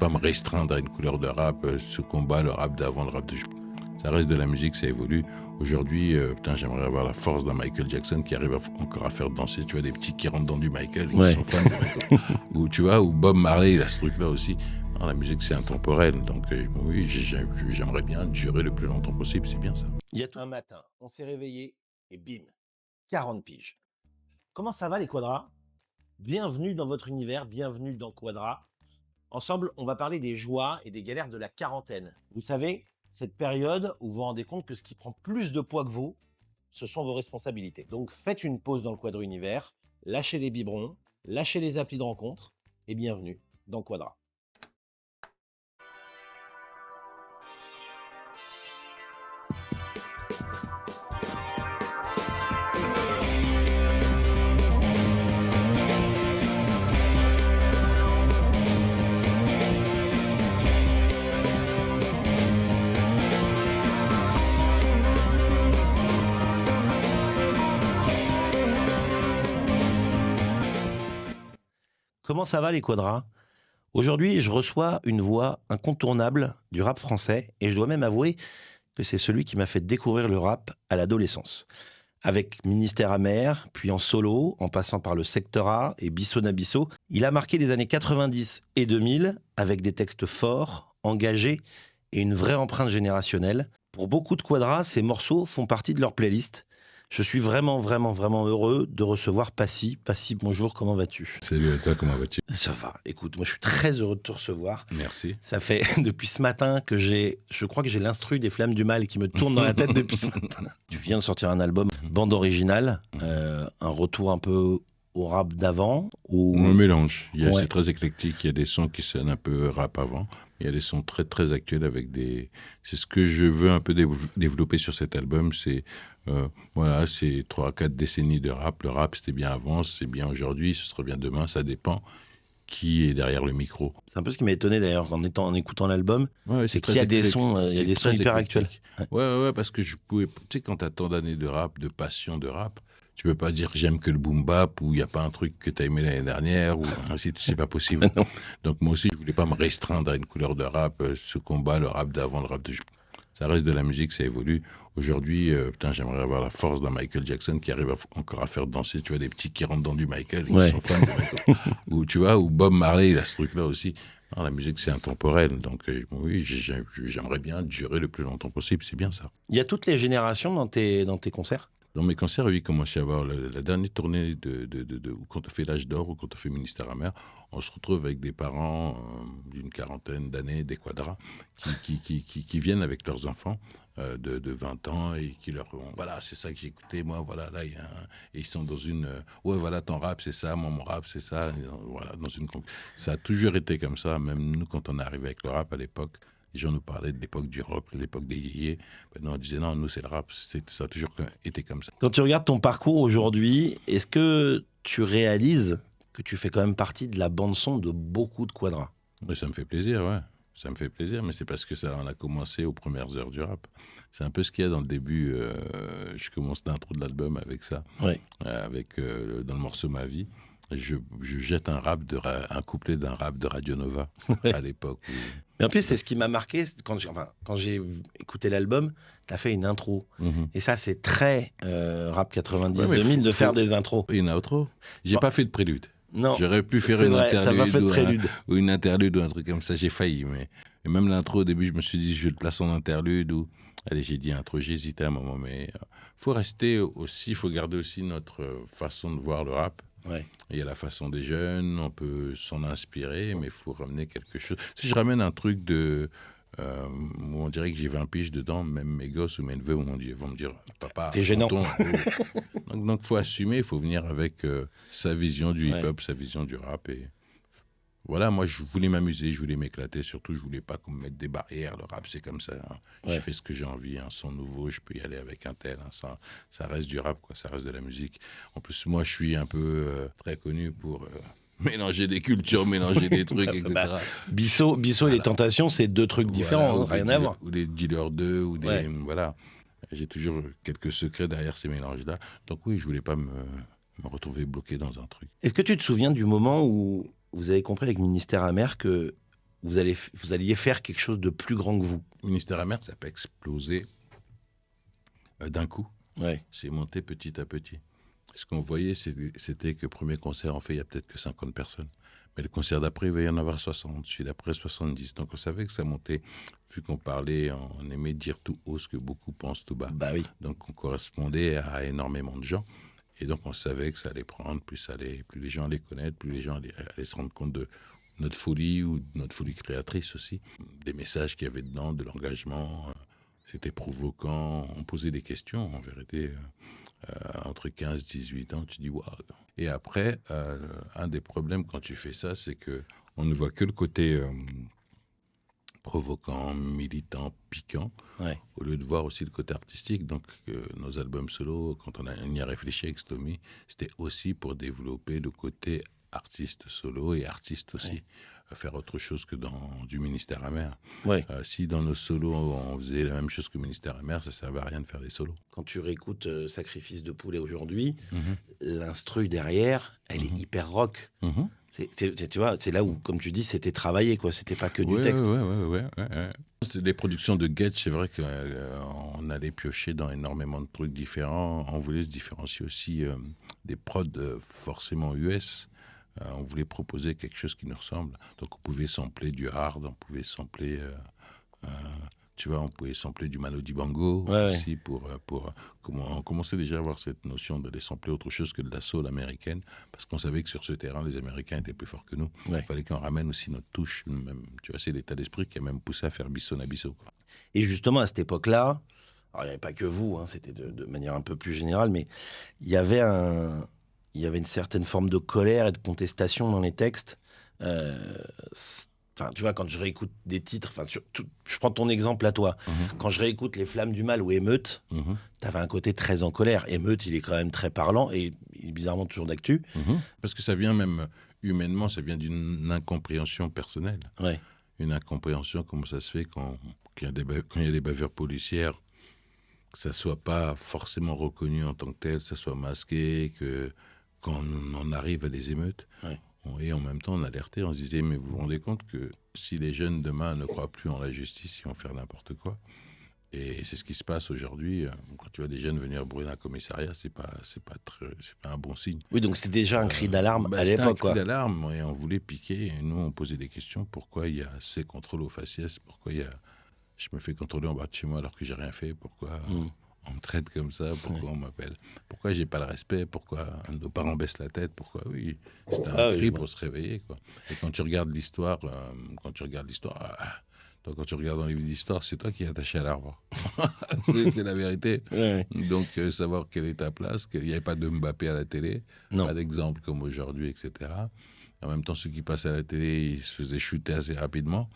pas me restreindre à une couleur de rap, ce combat, le rap d'avant, le rap de... Ça reste de la musique, ça évolue. Aujourd'hui, j'aimerais avoir la force d'un Michael Jackson qui arrive encore à faire danser. Tu vois, des petits qui rentrent dans du Michael et qui sont fans de Michael. Ou tu vois, ou Bob Marley, il a ce truc-là aussi. Non, la musique, c'est intemporel. Donc oui, j'aimerais bien durer le plus longtemps possible. C'est bien ça. Il y a un matin, on s'est réveillé et bim, 40 piges. Comment ça va les Quadras? Bienvenue dans votre univers, bienvenue dans Quadra. Ensemble, on va parler des joies et des galères de la quarantaine. Vous savez, cette période où vous vous rendez compte que ce qui prend plus de poids que vous, ce sont vos responsabilités. Donc faites une pause dans le Quadra Univers, lâchez les biberons, lâchez les applis de rencontre et bienvenue dans Quadra. Comment ça va les Quadras? Aujourd'hui, je reçois une voix incontournable du rap français et je dois même avouer que c'est celui qui m'a fait découvrir le rap à l'adolescence. Avec Ministère Amer, puis en solo, en passant par le Secteur A et Bisso na Bisso, il a marqué les années 90 et 2000 avec des textes forts, engagés et une vraie empreinte générationnelle. Pour beaucoup de Quadras, ces morceaux font partie de leur playlist. Je suis vraiment heureux de recevoir Passy. Passy, bonjour, comment vas-tu? Salut à toi, comment vas-tu? Ça va, écoute, moi je suis très heureux de te recevoir. Merci. Ça fait depuis ce matin que je crois que j'ai l'instru des Flammes du Mal qui me tourne dans la tête depuis ce matin. Tu viens de sortir un album, bande originale, un retour un peu au rap d'avant ou... On mélange, c'est très éclectique, il y a des sons qui sonnent un peu rap avant, il y a des sons très très actuels avec des... C'est ce que je veux un peu développer sur cet album, c'est... c'est 3-4 décennies de rap. Le rap, c'était bien avant, c'est bien aujourd'hui, ce sera bien demain, ça dépend qui est derrière le micro. C'est un peu ce qui m'a étonné d'ailleurs en écoutant l'album, c'est qu'il y a des sons, hyper actuels. Ouais, parce que je pouvais... Tu sais, quand t'as tant d'années de rap, de passion de rap, tu peux pas dire j'aime que le boom bap ou il y a pas un truc que t'as aimé l'année dernière ou ainsi, c'est pas possible. Donc moi aussi, je voulais pas me restreindre à une couleur de rap, ce combat, le rap d'avant, le rap de... Ça reste de la musique, ça évolue. Aujourd'hui, j'aimerais avoir la force d'un Michael Jackson qui arrive encore à faire danser. Tu vois, des petits qui rentrent dans du Michael et qui sont fans de Michael. Ou tu vois, ou Bob Marley, il a ce truc-là aussi. Non, la musique, c'est intemporel. Donc oui, j'aimerais bien durer le plus longtemps possible. C'est bien ça. Il y a toutes les générations dans tes concerts? Dans mes concerts, oui, commence à y avoir la dernière tournée quand on fait l'âge d'or ou quand on fait Ministère Amer, on se retrouve avec des parents d'une quarantaine d'années, des Quadras, qui viennent avec leurs enfants de 20 ans et qui leur voilà, c'est ça que j'ai écouté, moi, voilà, là, et ils sont dans une... ouais, voilà, ton rap, c'est ça, moi, mon rap, c'est ça. Voilà, ça a toujours été comme ça, même nous, quand on est arrivé avec le rap à l'époque. Les gens nous parlaient de l'époque du rock, de l'époque des yéyés. Maintenant, on disait non, nous, c'est le rap. Ça a toujours été comme ça. Quand tu regardes ton parcours aujourd'hui, est-ce que tu réalises que tu fais quand même partie de la bande-son de beaucoup de Quadras? Oui, ça me fait plaisir, ouais. Ça me fait plaisir, mais c'est parce que on a commencé aux premières heures du rap. C'est un peu ce qu'il y a dans le début. Je commence l'intro de l'album avec ça, dans le morceau Ma Vie. Je jette un couplet d'un rap de Radio Nova à l'époque. Mais en plus, c'est ce qui m'a marqué quand j'ai écouté l'album. T'as fait une intro, et ça, c'est très rap 90-2000 de faire des intros. Une outro. J'ai pas fait de prélude. Non, j'aurais pu faire une interlude ou une interlude ou un truc comme ça. J'ai failli, mais même l'intro au début, je me suis dit je le place en interlude ou allez, j'ai dit intro. J'ai hésité un moment, mais faut rester aussi, faut garder aussi notre façon de voir le rap. Ouais. Il y a la façon des jeunes, on peut s'en inspirer, mais il faut ramener quelque chose. Si je ramène un truc où on dirait que j'ai 20 piges dedans, même mes gosses ou mes neveux vont me dire papa, t'es gênant. Donc il faut assumer, il faut venir avec sa vision du hip-hop, sa vision du rap. Et voilà, moi je voulais m'amuser, je voulais m'éclater, surtout je voulais pas qu'on me mette des barrières. Le rap c'est comme ça, hein. Je fais ce que j'ai envie, un son nouveau, je peux y aller avec un tel, ça reste du rap, quoi, ça reste de la musique. En plus moi je suis un peu très connu pour mélanger des cultures, mélanger des trucs, etc. Bisso et les Tentations, c'est deux trucs différents, rien à voir. Ou les Dealers 2, ou des... Voilà. J'ai toujours quelques secrets derrière ces mélanges-là. Donc oui, je voulais pas me retrouver bloqué dans un truc. Est-ce que tu te souviens du moment où vous avez compris avec Ministère Amer que vous alliez faire quelque chose de plus grand que vous. Ministère amer, ça n'a pas explosé d'un coup. Ouais. C'est monté petit à petit. Ce qu'on voyait, c'était que le premier concert, en fait, il y a peut-être que 50 personnes. Mais le concert d'après, il va y en avoir 60, celui d'après 70. Donc on savait que ça montait. Vu qu'on parlait, on aimait dire tout haut ce que beaucoup pensent tout bas. Bah oui. Donc on correspondait à énormément de gens. Et donc on savait que ça allait prendre, plus les gens allaient connaître, plus les gens allaient se rendre compte de notre folie ou de notre folie créatrice aussi. Des messages qu'il y avait dedans, de l'engagement. C'était provoquant. On posait des questions, en vérité. Entre 15 et 18 ans, tu dis waouh. Et après, un des problèmes quand tu fais ça, c'est que on ne voit que le côté provoquant, militant, piquant, au lieu de voir aussi le côté artistique. Donc, nos albums solo, quand on y a réfléchi avec Stomy, c'était aussi pour développer le côté artiste solo et artiste aussi. Faire autre chose que dans du Ministère amer. Si dans nos solos, on faisait la même chose que Ministère amer, ça ne servait à rien de faire des solos. Quand tu réécoutes Sacrifice de poulet aujourd'hui, l'instru derrière, elle est hyper rock. Tu vois, c'est là où, comme tu dis, c'était travaillé, quoi. C'était pas que du texte. Ouais. C'était des productions de Getch, c'est vrai qu'on allait piocher dans énormément de trucs différents. On voulait se différencier aussi des prods forcément US. On voulait proposer quelque chose qui nous ressemble. Donc on pouvait sampler du hard, on pouvait sampler, on pouvait sampler du Mano Dibango aussi on commençait déjà à avoir cette notion de les sampler autre chose que de la soul américaine, parce qu'on savait que sur ce terrain, les Américains étaient plus forts que nous. Il fallait qu'on ramène aussi notre touche. Même, tu vois, c'est l'état d'esprit qui a même poussé à faire Bisson à Bissot, quoi. Et justement, à cette époque-là, alors il n'y avait pas que vous, c'était de manière un peu plus générale, mais il y avait une certaine forme de colère et de contestation dans les textes. Tu vois, quand je réécoute des titres, je prends ton exemple à toi. Quand je réécoute Les Flammes du Mal ou Émeute, t'avais un côté très en colère. Émeute, il est quand même très parlant et il est bizarrement toujours d'actu. Parce que ça vient même humainement, ça vient d'une incompréhension personnelle. Une incompréhension, comment ça se fait quand il y a des bavures policières, que ça soit pas forcément reconnu en tant que tel, ça soit masqué, que quand on arrive à des émeutes, et en même temps on alertait, on se disait, mais vous vous rendez compte que si les jeunes demain ne croient plus en la justice, ils vont faire n'importe quoi. Et c'est ce qui se passe aujourd'hui. Quand tu vois des jeunes venir brûler un commissariat, c'est pas un bon signe. Oui, donc c'était déjà un cri d'alarme à l'époque. C'était un cri d'alarme, et on voulait piquer. Et nous, on posait des questions. Pourquoi il y a ces contrôles aux faciès? Pourquoi je me fais contrôler en bas de chez moi alors que j'ai rien fait? Pourquoi on me traite comme ça? Pourquoi on m'appelle? Pourquoi j'ai pas le respect? Pourquoi nos parents baissent la tête? Pourquoi? Oui, c'était un cri pour se réveiller, quoi. Et quand tu regardes l'histoire, donc quand tu regardes dans les livres d'histoire, c'est toi qui es attaché à l'arbre. c'est la vérité. Donc savoir quelle est ta place, qu'il n'y avait pas de Mbappé à la télé, pas d'exemple comme aujourd'hui, etc. En même temps, ceux qui passaient à la télé, ils se faisaient shooter assez rapidement.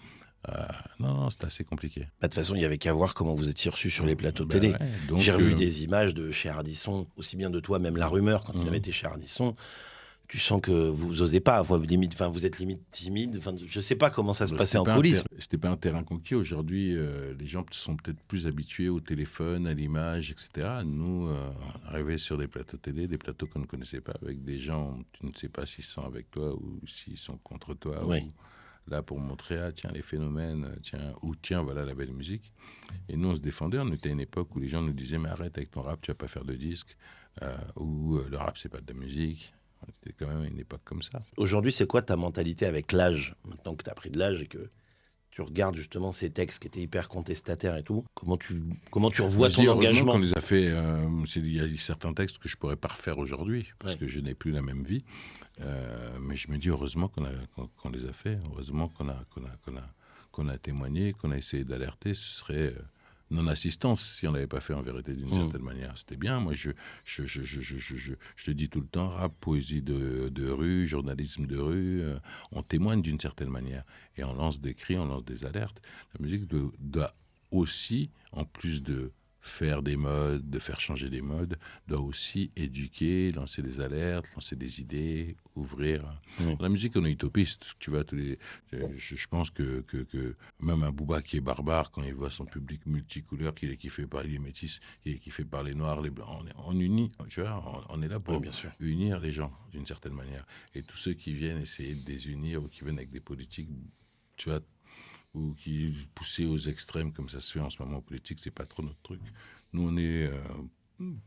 Non, c'était assez compliqué. De toute façon, il n'y avait qu'à voir comment vous étiez reçus sur les plateaux de télé. J'ai revu des images de chez Ardisson, aussi bien de toi, même La Rumeur, quand il avait été chez Ardisson. Tu sens que vous n'osez pas, vous êtes limite timide. Je ne sais pas comment ça se passait en coulisses. C'était pas un terrain conquis. Aujourd'hui, les gens sont peut-être plus habitués au téléphone, à l'image, etc. Nous, on arrivait sur des plateaux télé, des plateaux qu'on ne connaissait pas, avec des gens, tu ne sais pas s'ils sont avec toi ou s'ils sont contre toi. Ou là, pour montrer, tiens, les phénomènes, tiens, voilà la belle musique. Et nous, on se défendait. On était à une époque où les gens nous disaient, mais arrête avec ton rap, tu vas pas faire de disque. Ou le rap, c'est pas de la musique. C'était quand même une époque comme ça. Aujourd'hui, c'est quoi ta mentalité avec l'âge? Maintenant que tu as pris de l'âge et que tu regardes justement ces textes qui étaient hyper contestataires et tout, comment tu revois ton engagement? Qu'on les a fait, il y a certains textes que je pourrais pas refaire aujourd'hui, parce que je n'ai plus la même vie. Mais je me dis heureusement qu'on les a fait, heureusement qu'on a témoigné, qu'on a essayé d'alerter. Ce serait non-assistance si on l'avait pas fait en vérité d'une certaine manière. C'était bien. Moi, je le dis tout le temps, rap, poésie de rue, journalisme de rue, on témoigne d'une certaine manière. Et on lance des cris, on lance des alertes. La musique doit aussi, en plus de faire des modes, de faire changer des modes, doit aussi éduquer, lancer des alertes, lancer des idées, ouvrir. Dans la musique, on est utopiste. Tu vois, je pense que même un Booba qui est barbare, quand il voit son public multicouleur, qu'il est kiffé par les métis, qu'il est kiffé par les noirs, les blancs, on unit, tu vois, on est là pour unir les gens d'une certaine manière. Et tous ceux qui viennent essayer de désunir ou qui viennent avec des politiques, tu vois, ou qui poussait aux extrêmes comme ça se fait en ce moment en politique, c'est pas trop notre truc. Nous, on est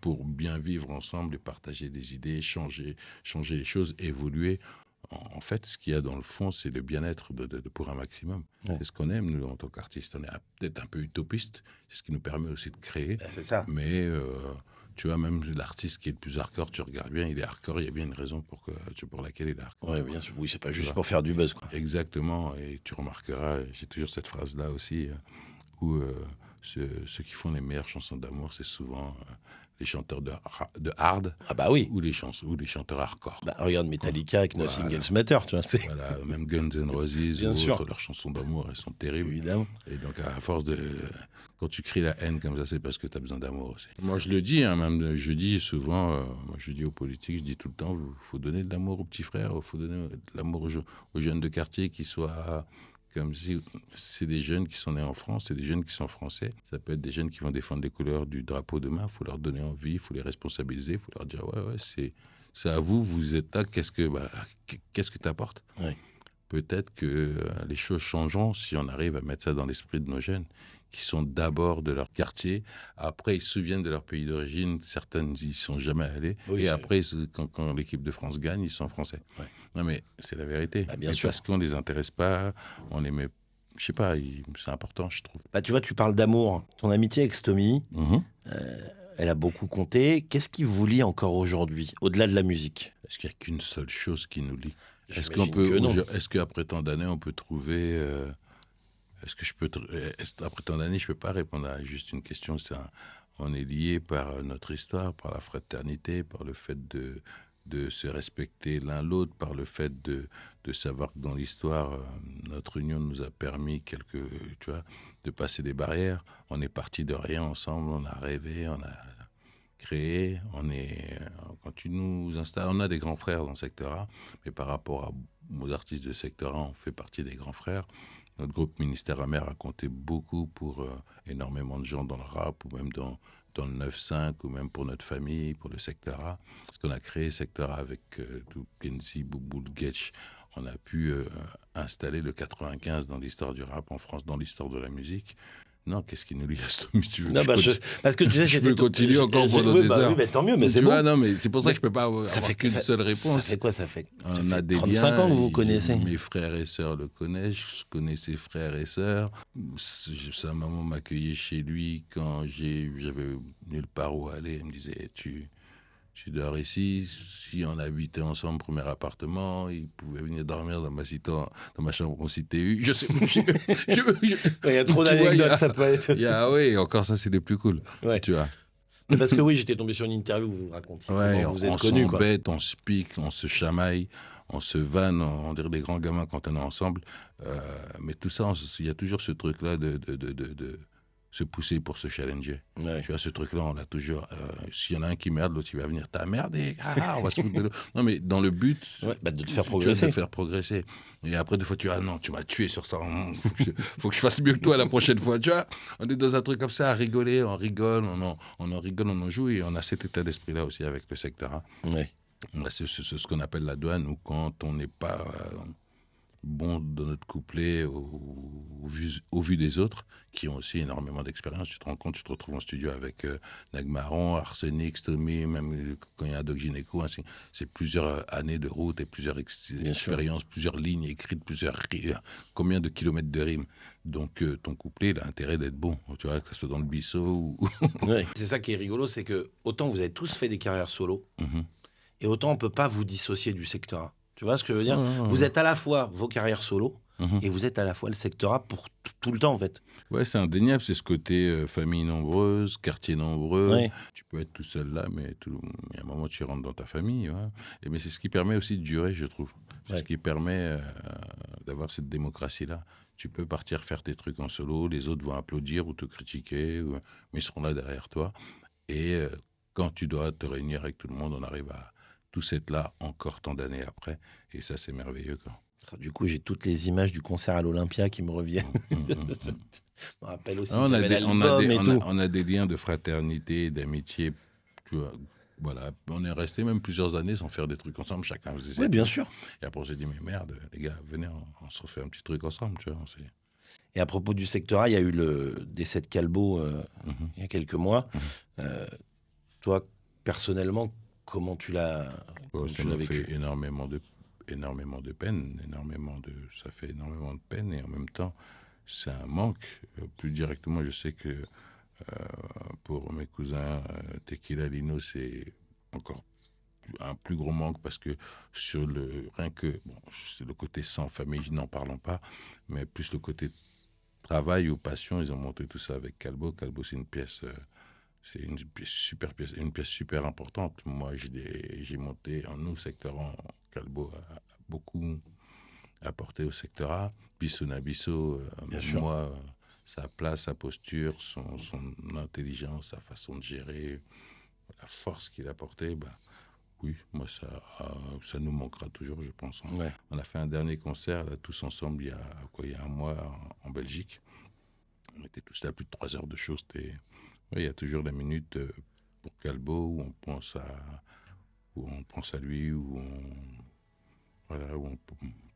pour bien vivre ensemble et partager des idées, changer les choses, évoluer. En fait, ce qu'il y a dans le fond, c'est le bien-être pour un maximum. Ouais. C'est ce qu'on aime, nous, en tant qu'artistes. On est peut-être un peu utopiste, c'est ce qui nous permet aussi de créer. C'est ça. Mais tu vois, même l'artiste qui est le plus hardcore, tu regardes bien, il est hardcore, il y a bien une raison pour laquelle il est hardcore. Oui, bien sûr. Oui, c'est pas juste pour faire du buzz, quoi. Exactement, et tu remarqueras, j'ai toujours cette phrase-là aussi, où ceux qui font les meilleures chansons d'amour, c'est souvent les chanteurs de hard Ah bah oui. ou les chanteurs hardcore. Bah, regarde Metallica avec Nothing Voilà. Else Matter, tu vois. C'est... Voilà, même Guns N' Roses Bien ou sûr. autres, leurs chansons d'amour, elles sont terribles. Évidemment. Et donc, à force de... Quand tu cries la haine comme ça, c'est parce que tu as besoin d'amour aussi. Moi, je le dis, hein, même, je dis souvent, moi, je dis aux politiques, je dis tout le temps, il faut donner de l'amour aux petits frères, il faut donner de l'amour aux jeunes de quartier qui soient... Comme si c'est des jeunes qui sont nés en France, c'est des jeunes qui sont français. Ça peut être des jeunes qui vont défendre les couleurs du drapeau demain. Il faut leur donner envie, il faut les responsabiliser, il faut leur dire ouais, c'est à vous, vous êtes là. Qu'est-ce que t'apportes? Ouais. Peut-être que les choses changeront si on arrive à mettre ça dans l'esprit de nos jeunes, qui sont d'abord de leur quartier. Après, ils se souviennent de leur pays d'origine. Certaines n'y sont jamais allés. Oui, et après, quand l'équipe de France gagne, ils sont français. Ouais. Non, mais c'est la vérité. Bah, bien et sûr. parce qu'on les intéresse pas, on les met... Je sais pas, c'est important, je trouve. Bah, tu vois, tu parles d'amour. Ton amitié avec Stomy, elle a beaucoup compté. Qu'est-ce qui vous lie encore aujourd'hui, au-delà de la musique? Est-ce qu'il n'y a qu'une seule chose qui nous lie? Est-ce J'imagine que non. Est-ce qu'après tant d'années, on peut trouver... après tant d'années, je peux pas répondre à juste une question. On est lié par notre histoire, par la fraternité, par le fait de se respecter l'un l'autre, par le fait de savoir que dans l'histoire, notre union nous a permis de passer des barrières. On est parti de rien ensemble, on a rêvé, on a créé. Quand tu nous installes, on a des grands frères dans le secteur A, mais par rapport aux artistes de secteur A, on fait partie des grands frères. Notre groupe Ministère Amer a compté beaucoup pour énormément de gens dans le rap ou même dans le 9-5 ou même pour notre famille, pour le secteur A. Parce qu'on a créé secteur A avec tout Kenzie, Bouboul, Getch. On a pu installer le 95 dans l'histoire du rap en France, dans l'histoire de la musique. Non, qu'est-ce qui nous lie à Stomy, tu veux? Non, parce que tu sais, je peux continuer encore pendant des heures. Oui, bah, tant mieux, mais c'est tu bon. vois, non, mais c'est pour ça que je peux pas avoir qu'une seule réponse. Ça fait quoi? Ça fait On a des 35 liens, ans que vous vous connaissez. Mes frères et sœurs le connaissent, je connais ses frères et sœurs. Sa maman m'accueillait chez lui quand j'avais nulle part où aller. Elle me disait, tu dors ici. Si on habitait ensemble, premier appartement, il pouvait venir dormir dans ma chambre en cité U. Je sais pas. Il y a trop d'anecdotes, ça peut être. Oui, encore ça, c'est les plus cool. Ouais. Tu vois. Parce que oui, j'étais tombé sur une interview où vous racontiez comment vous êtes connus. On s'embête, on se pique, on se chamaille, on se vanne, on dirait des grands gamins quand on est ensemble. Mais tout ça, il y a toujours ce truc-là de se pousser pour se challenger. Ouais. Tu vois, ce truc-là, on l'a toujours. S'il y en a un qui merde, l'autre, il va venir. T'as merdé, on va se foutre de l'eau. Non, mais dans le but de te faire progresser. De faire progresser. Et après, des fois, tu dis, non, tu m'as tué sur ça. Faut que je fasse mieux que toi la prochaine fois. Tu vois, on est dans un truc comme ça, à rigoler, on rigole, on en rigole, on en joue. Et on a cet état d'esprit-là aussi avec le secteur A. Ouais. C'est ce qu'on appelle la douane, où quand on n'est pas bon dans notre couplet au vu des autres, qui ont aussi énormément d'expérience. Tu te rends compte, tu te retrouves en studio avec Nagmaron, Arsenic, Stomy, même quand il y a Doc Gynéco, c'est plusieurs années de route et plusieurs expériences, plusieurs lignes écrites, combien de kilomètres de rimes. Donc ton couplet, il a intérêt d'être bon, tu vois, que ce soit dans le biseau ou... Ouais. C'est ça qui est rigolo, c'est que autant vous avez tous fait des carrières solo, et autant on ne peut pas vous dissocier du secteur A. Tu vois ce que je veux dire? Vous êtes à la fois vos carrières solo et vous êtes à la fois le secteur A pour tout le temps, en fait. Ouais, c'est indéniable, c'est ce côté famille nombreuse, quartier nombreux. Ouais. Tu peux être tout seul là, mais il y a un moment, tu rentres dans ta famille. Ouais. Mais c'est ce qui permet aussi de durer, je trouve. C'est ce qui permet d'avoir cette démocratie-là. Tu peux partir faire tes trucs en solo, les autres vont applaudir ou te critiquer, mais ils seront là derrière toi. Et quand tu dois te réunir avec tout le monde, on arrive à tous être là encore tant d'années après. Et ça, c'est merveilleux, quoi. Du coup, j'ai toutes les images du concert à l'Olympia qui me reviennent. Je me rappelle aussi on a des liens de fraternité, d'amitié. Tu vois, voilà. On est resté même plusieurs années sans faire des trucs ensemble. Chacun faisait Oui, bien sûr. Et après, on s'est dit, mais merde, les gars, venez, on se refait un petit truc ensemble. Tu vois, Et à propos du sectorat, il y a eu le décès de Calbo il y a quelques mois. Euh, Toi, personnellement, comment tu l'as Ça m'a vécu? fait énormément de peine, ça fait énormément de peine, et en même temps, c'est un manque. Plus directement, je sais que pour mes cousins, Tequila Lino, c'est encore un plus gros manque, parce que sur rien que, bon, c'est le côté sans famille, n'en parlons pas, mais plus le côté travail ou passion, ils ont monté tout ça avec Calbo. Calbo, c'est une pièce. Une pièce super importante. Moi, j'ai monté en nous, secteur A. Calbo a beaucoup apporté au secteur A. Bisso Nabisso, moi, sa place, sa posture, son intelligence, sa façon de gérer, la force qu'il apportait, oui, moi, ça nous manquera toujours, je pense. Ouais. On a fait un dernier concert, là, tous ensemble, il y a un mois, en Belgique. On était tous là, plus de 3 heures de show. Oui, il y a toujours des minutes pour Calbo où on pense à lui, où on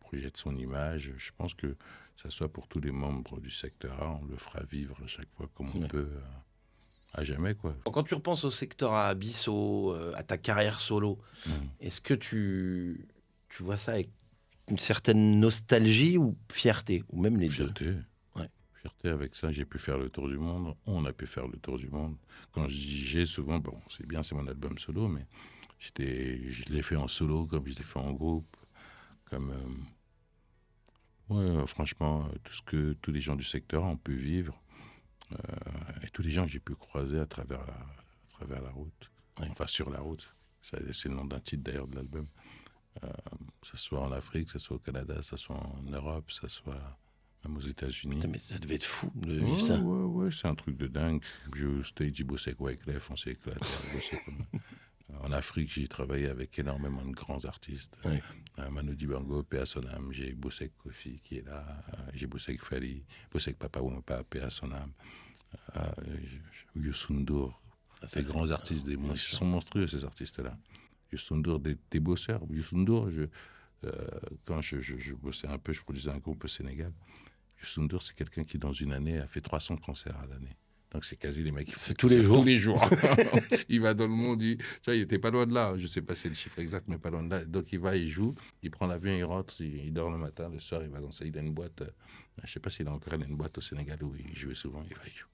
projette son image. Je pense que ça soit pour tous les membres du secteur A, on le fera vivre à chaque fois comme on peut, à jamais, quoi. Quand tu repenses au secteur A, à Bisso, à ta carrière solo, est-ce que tu vois ça avec une certaine nostalgie ou fierté, ou même les Fierté. deux? Fierté, avec ça, j'ai pu faire le tour du monde. On a pu faire le tour du monde. Quand je dis j'ai, souvent, bon, c'est bien, c'est mon album solo, mais je l'ai fait en solo, comme je l'ai fait en groupe, comme... franchement, tout ce que tous les gens du secteur ont pu vivre, et tous les gens que j'ai pu croiser à travers la route, enfin sur la route, c'est le nom d'un titre d'ailleurs de l'album, que ce soit en Afrique, que ce soit au Canada, que ce soit en Europe, que ce soit même aux États-Unis. Putain, mais ça devait être fou de vivre ça. Ouais, c'est un truc de dingue. J'ai bossé avec Wyclef, on s'est éclaté à bosser en Afrique, j'ai travaillé avec énormément de grands artistes. Manu Dibango, paix à son âme. J'ai bossé avec Kofi, qui est là. J'ai bossé avec Fali, bossé avec Papa Wampa, paix à son âme. Youssou N'Dour. Ces grands artistes, ils sont monstrueux, ces artistes-là. Youssou N'Dour, des bosseurs. Youssou N'Dour, quand je bossais un peu, je produisais un groupe au Sénégal. Youssou N'Dour, c'est quelqu'un qui, dans une année, a fait 300 concerts à l'année. Donc, c'est quasi les mecs qui font tous les jours. Tous les jours. Il va dans le monde, tu vois, il était pas loin de là. Je ne sais pas si c'est le chiffre exact, mais pas loin de là. Donc, il va, il joue, il prend l'avion, il rentre, il dort le matin, le soir, il va danser. Il a une boîte, je ne sais pas s'il a encore une boîte au Sénégal où il jouait souvent. Il joue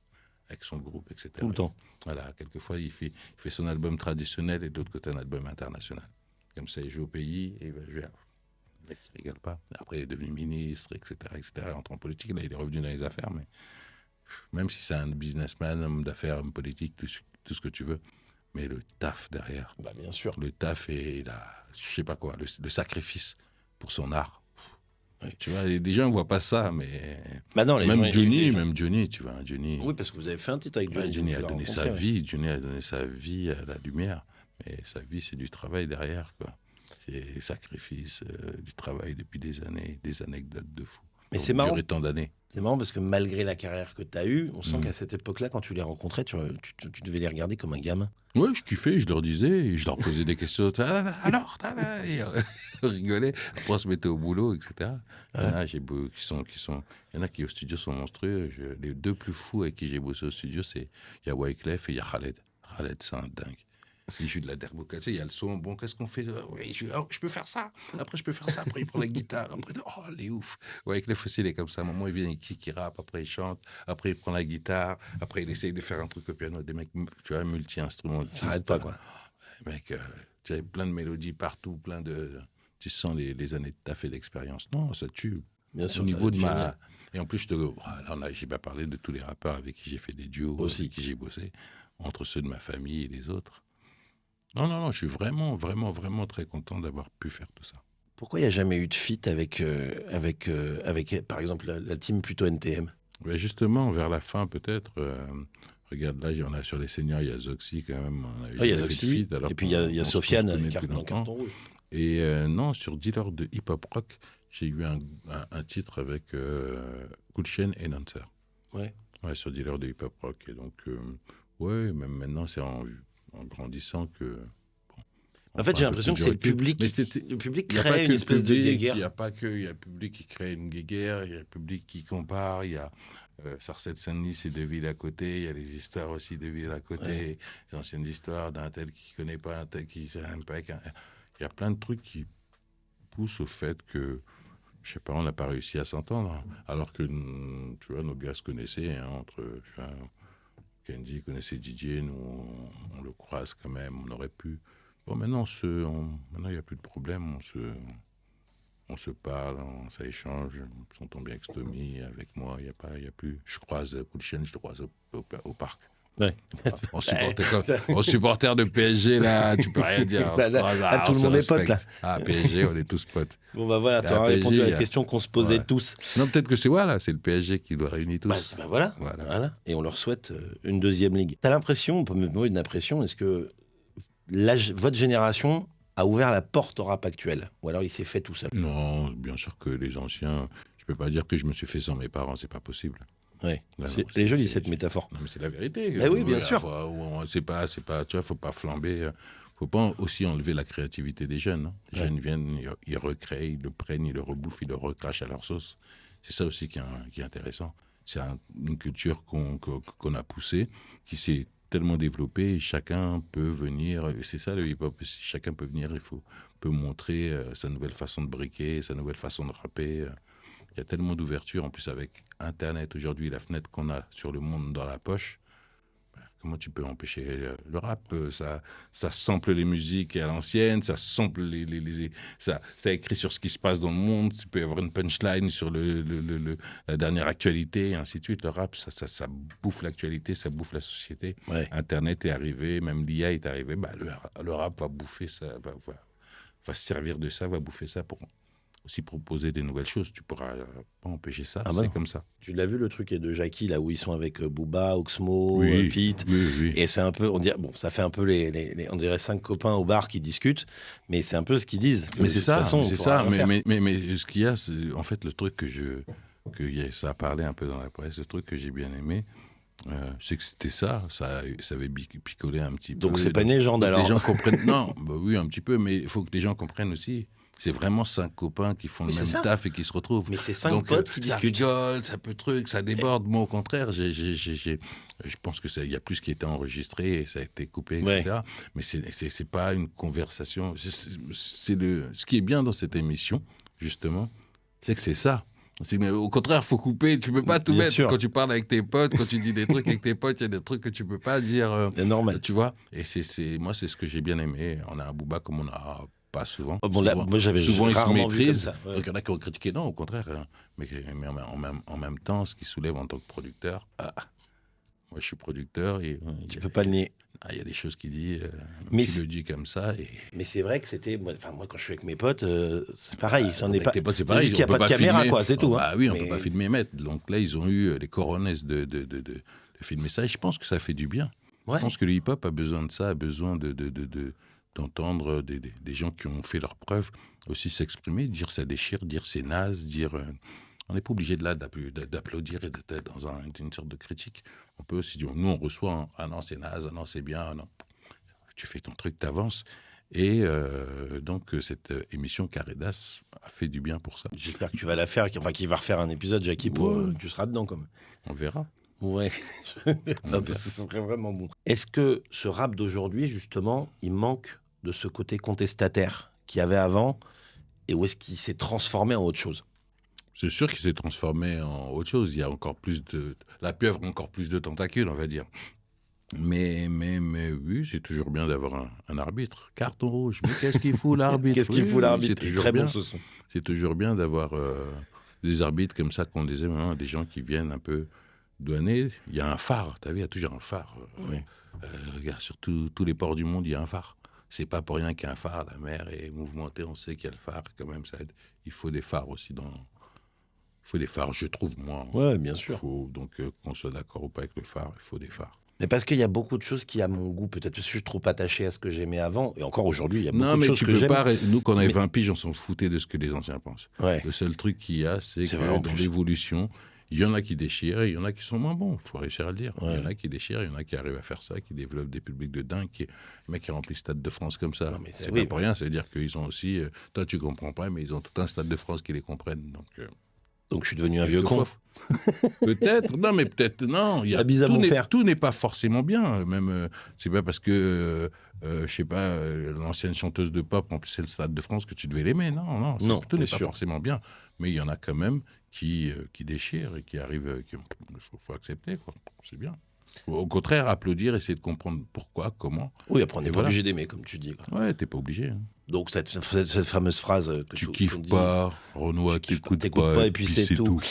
avec son groupe, etc. Tout le temps. Voilà, quelquefois, il fait son album traditionnel et de l'autre côté, un album international. Comme ça, il joue au pays et il va jouer. Le mec, il ne rigole pas. Après, il est devenu ministre, etc., etc. Il entre en politique, là, il est revenu dans les affaires, mais même si c'est un businessman, homme d'affaires, homme politique, tout ce que tu veux, mais le taf derrière. Bien sûr. Le taf et je sais pas quoi, le sacrifice pour son art. Tu vois, les gens ne voient pas ça, mais non, même Johnny, tu vois, Johnny. Oui, parce que vous avez fait un titre avec Johnny. Johnny a donné sa vie, Johnny a donné sa vie à la lumière, mais sa vie, c'est du travail derrière, quoi. C'est sacrifice, du travail depuis des années, des anecdotes de fou. Mais c'est marrant. Duré tant d'années. C'est marrant parce que malgré la carrière que tu as eue, on sent qu'à cette époque-là, quand tu les rencontrais, tu devais les regarder comme un gamin. Ouais, je kiffais, je leur disais, et je leur posais des questions. Alors, et on rigolait. Après, on se mettait au boulot, etc. Il y en a, il y en a qui au studio sont monstrueux. Les deux plus fous avec qui j'ai bossé au studio, il y a Wyclef et il y a Khaled. Khaled, c'est un dingue. Il joue de la derboka, tu sais, il y a le son. Bon, qu'est-ce qu'on fait? Oui, je peux faire ça. Après, je peux faire ça. Après, il prend la guitare. Après, il est ouf. Ouais, avec les fossiles, il est comme ça. À un moment, il vient, il rappe. Après, il chante. Après, il prend la guitare. Après, il essaye de faire un truc au piano. Des mecs, tu vois, multi-instrumentistes. Ça n'arrête pas, quoi. Mec, tu as plein de mélodies partout, tu sens les années de taf et d'expérience. Non, ça tue. Bien sûr. Au niveau de ma... Et en plus, j'ai pas parlé de tous les rappeurs avec qui j'ai fait des duos, aussi, avec qui j'ai bossé, entre ceux de ma famille et les autres. Non, je suis vraiment, vraiment, vraiment très content d'avoir pu faire tout ça. Pourquoi il n'y a jamais eu de feat avec, par exemple, la team plutôt NTM? Ben justement, vers la fin, peut-être. Regarde, là, on a sur les seniors, il y a Zoxy quand même. Il y a Zoxy, et puis il y a Sofiane, dans Carton Rouge. Et non, sur Dealer de Hip Hop Rock, j'ai eu un titre avec Cool Chain et Nancer. Ouais, sur Dealer de Hip Hop Rock. Et donc, même maintenant, c'est en grandissant que... Bon. En fait, j'ai l'impression que c'est le public le public crée une espèce de guéguerre. Il n'y a pas que il y a le public qui crée une guéguerre, il y a le public qui compare, il y a Sarcelles-Saint-Denis, c'est 2 villes à côté, il y a les histoires aussi de villes à côté, les anciennes histoires d'un tel qui ne connaît pas, un tel qui n'aime pas. Il y a plein de trucs qui poussent au fait que, je sais pas, on n'a pas réussi à s'entendre, alors que, tu vois, nos gars se connaissaient, tu vois, Kenji connaissait Didier, nous, on le croise quand même, on aurait pu. Bon, maintenant, il n'y a plus de problème, on se parle, ça échange, on s'entend bien avec Stomy, avec moi, il y a plus. Je croise Kulchen, je le croise au parc. Ouais. En supporter de PSG, là, tu peux rien dire. Tout le monde est pote, là. Ah, PSG, on est tous potes. Bon, bah voilà, tu as répondu à la question qu'on se posait tous. Non, peut-être que c'est le PSG qui doit réunir tous. Voilà. Et on leur souhaite une deuxième ligue. Tu as l'impression, on peut me donner une impression, est-ce que votre génération a ouvert la porte au rap actuel, ou alors il s'est fait tout seul? Non, bien sûr que les anciens, je peux pas dire que je me suis fait sans mes parents, c'est pas possible. Ouais. C'est joli cette métaphore. Non, mais c'est la vérité. Oui, bien sûr. C'est pas, tu vois, faut pas flamber. Faut pas aussi enlever la créativité des jeunes. Hein. Les jeunes viennent, ils recréent, ils le prennent, ils le rebouffent, ils le recrachent à leur sauce. C'est ça aussi qui est intéressant. C'est une culture qu'on a poussée, qui s'est tellement développée. Chacun peut venir. C'est ça le hip-hop. Chacun peut venir. Peut montrer sa nouvelle façon de briquer, sa nouvelle façon de rapper. Il y a tellement d'ouverture, en plus avec Internet aujourd'hui, la fenêtre qu'on a sur le monde dans la poche. Comment tu peux empêcher le rap? Ça sample les musiques à l'ancienne, ça sample ça écrit sur ce qui se passe dans le monde. Tu peux avoir une punchline sur la dernière actualité, et ainsi de suite. Le rap, ça bouffe l'actualité, ça bouffe la société. Ouais. Internet est arrivé, même l'IA est arrivé. Le rap va bouffer ça, va se servir de ça, va bouffer ça pour aussi proposer des nouvelles choses. Tu pourras pas empêcher ça, c'est comme ça. Tu l'as vu le truc de Jackie, là où ils sont avec Booba, Oxmo, Pete, oui. Et c'est un peu, ça fait un peu on dirait 5 copains au bar qui discutent, mais c'est un peu ce qu'ils disent. Mais c'est ça, mais ce qu'il y a, c'est en fait le truc ça a parlé un peu dans la presse, le truc que j'ai bien aimé, c'est que c'était ça avait picolé un petit peu. Donc c'est pas une légende alors. Les gens comprennent, non, oui un petit peu, mais il faut que les gens comprennent aussi. C'est vraiment 5 copains qui font le même taf et qui se retrouvent. Mais c'est 5 potes qui discutent. Ça rigole, ça déborde. Moi, au contraire, je pense qu'il y a plus qui était enregistré et ça a été coupé, etc. Mais c'est pas une conversation. Ce qui est bien dans cette émission, justement, c'est que c'est ça. Au contraire, il faut couper. Tu peux pas tout mettre. Quand tu parles avec tes potes, quand tu dis des trucs avec tes potes, il y a des trucs que tu peux pas dire. C'est normal. Tu vois. Et moi, c'est ce que j'ai bien aimé. On a un Booba comme on a... Pas souvent. Moi, j'avais souvent ils se maîtrisent. Ouais. Donc il y en a qui ont critiqué, non, au contraire. Mais en même temps, ce qui soulève en tant que producteur, moi je suis producteur et tu peux pas le nier. Il y a des choses qu'il dit, mais tu le dis comme ça. Mais c'est vrai que c'était, moi quand je suis avec mes potes, c'est pareil. Tes potes, c'est pareil. Il n'y a pas de caméra, filmer, quoi, c'est tout. Oui, on peut pas filmer et mettre. Donc là, ils ont eu les coronets de filmer ça. Et je pense que ça fait du bien. Ouais. Je pense que le hip-hop a besoin de ça, a besoin d'entendre des gens qui ont fait leurs preuves aussi s'exprimer, dire ça déchire, dire c'est naze, dire... on n'est pas obligé d'applaudir et d'être dans une sorte de critique. On peut aussi dire, nous on reçoit, ah non c'est naze, ah non c'est bien, ah non. Tu fais ton truc, t'avances. Et donc cette émission Carédas a fait du bien pour ça. J'espère que tu vas la faire, qu'il va refaire un épisode, Jackie, tu seras dedans quand même. On verra. Ouais, ce serait vraiment bon. Est-ce que ce rap d'aujourd'hui, justement, il manque de ce côté contestataire qu'il y avait avant, et où est-ce qu'il s'est transformé en autre chose? C'est sûr qu'il s'est transformé en autre chose. Il y a encore plus la pieuvre a encore plus de tentacules, on va dire. Mais oui, c'est toujours bien d'avoir un arbitre. Carton rouge, mais qu'est-ce qu'il fout l'arbitre? Qu'est-ce qu'il fout l'arbitre? C'est toujours bien. C'est toujours bien d'avoir des arbitres comme ça qu'on disait, des gens qui viennent un peu douaner. Il y a un phare, tu as vu, il y a toujours un phare. Regarde, sur tous les ports du monde, il y a un phare. C'est pas pour rien qu'il y a un phare, la mer est mouvementée, on sait qu'il y a le phare, quand même, ça aide. Il faut des phares aussi Il faut des phares, je trouve, moi. Ouais, bien sûr. Donc, qu'on soit d'accord ou pas avec le phare, il faut des phares. Mais parce qu'il y a beaucoup de choses qui, à mon goût, peut-être parce que je suis trop attaché à ce que j'aimais avant, et encore aujourd'hui, il y a beaucoup de choses que j'aime. Nous, quand on avait 20 piges, on s'en foutait de ce que les anciens pensent. Ouais. Le seul truc qu'il y a, c'est que dans l'évolution, Il y en a qui déchirent et il y en a qui sont moins bons, il faut réussir à le dire. Ouais. Il y en a qui déchirent, il y en a qui arrivent à faire ça, qui développent des publics de dingue, les mecs qui remplissent Stade de France comme ça. Non, mais c'est oui, pas pour rien, ça veut dire qu'ils ont aussi... toi, tu comprends pas, mais ils ont tout un Stade de France qui les comprennent. Donc je suis devenu un vieux con. Peut-être, non, mais peut-être, non. La bise à mon père. Tout n'est pas forcément bien. Même, c'est pas parce que, je sais pas, l'ancienne chanteuse de pop remplissait le Stade de France que tu devais l'aimer. Non, tout n'est pas forcément bien. Mais il y en a quand même qui déchirent et qui arrivent. Il faut accepter, quoi. C'est bien. Au contraire, applaudir, essayer de comprendre pourquoi, comment. Oui, après, on n'est pas obligé d'aimer, comme tu dis. Quoi. Ouais, t'es pas obligé. Hein. Donc, cette fameuse phrase... Que tu kiffes pas, Renoir, t'écoutes pas, et puis c'est tout.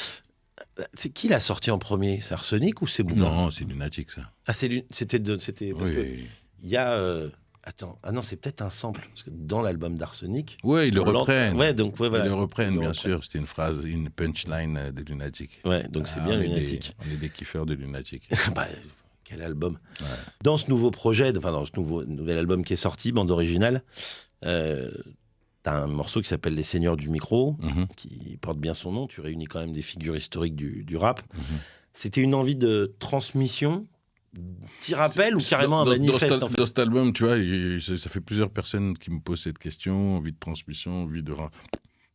C'est qui l'a sorti en premier? C'est Arsenic ou c'est Booba? Non, c'est Lunatic, ça. Ah, c'était parce que il y a... Attends, ah non, c'est peut-être un sample, parce que dans l'album d'Arsenic... Ouais, ils le reprennent. Ouais, donc, voilà. Ils le reprennent, bien sûr. C'était une phrase, une punchline de Lunatic. Ouais, donc c'est bien Lunatic. On est des kiffeurs de Lunatic. Bah, quel album. Ouais. Dans ce nouveau projet, enfin dans ce nouvel album qui est sorti, bande originale, t'as un morceau qui s'appelle Les Seigneurs du Micro, qui porte bien son nom. Tu réunis quand même des figures historiques du rap. C'était une envie de transmission, petit rappel ou carrément un manifeste dans cet album, tu vois, ça fait plusieurs personnes qui me posent cette question, envie de transmission, envie de...